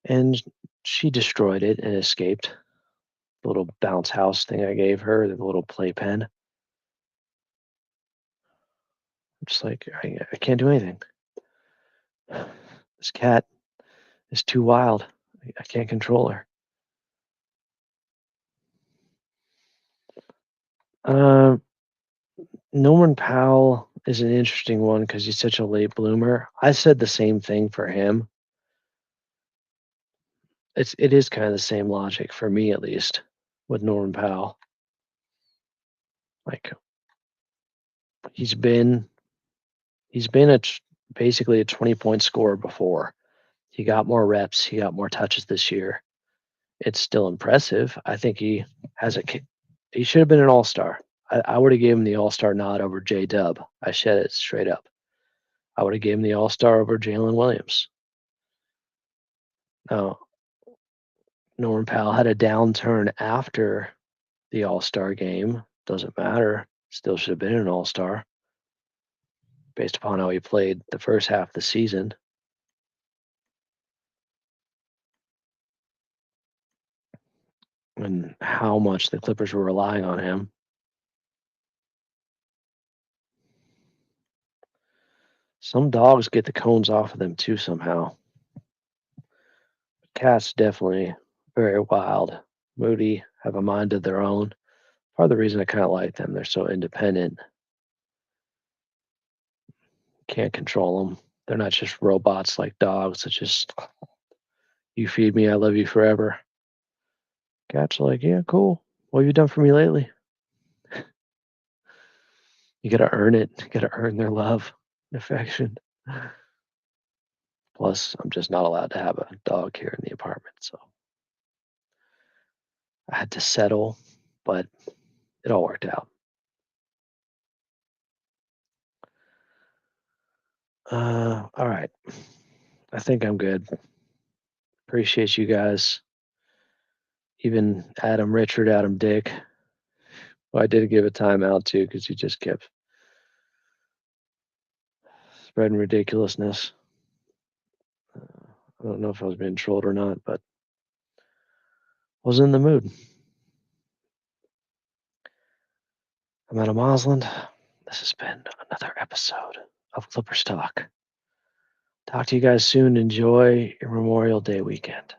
And she destroyed it and escaped. The little bounce house thing I gave her, the little playpen. I'm just like, I can't do anything. This cat is too wild. I can't control her. Norman Powell is an interesting one because he's such a late bloomer. I said the same thing for him. It is kind of the same logic for me, at least, with Norman Powell. Like he's been basically a 20-point scorer before. He got more reps. He got more touches this year. It's still impressive. I think he should have been an all-star. I would have given him the all-star nod over J-Dub. I said it straight up. I would have given him the all-star over Jalen Williams. No, Norman Powell had a downturn after the all-star game. Doesn't matter. Still should have been an all-star based upon how he played the first half of the season. And how much the Clippers were relying on him. Some dogs get the cones off of them too somehow. Cats definitely very wild, moody, have a mind of their own. Part of the reason I kind of like them, they're so independent. Can't control them. They're not just robots like dogs that just, you feed me, I love you forever. Cats are like, yeah, cool. What have you done for me lately? You got to earn it. You got to earn their love and affection. Plus, I'm just not allowed to have a dog here in the apartment, so I had to settle, but it all worked out. All right. I think I'm good. Appreciate you guys. Even Adam Richard, Adam Dick. Well, I did give a timeout too because he just kept spreading ridiculousness. I don't know if I was being trolled or not, but was in the mood. I'm Adam Osland. This has been another episode of Clippers Talk. Talk to you guys soon. Enjoy your Memorial Day weekend.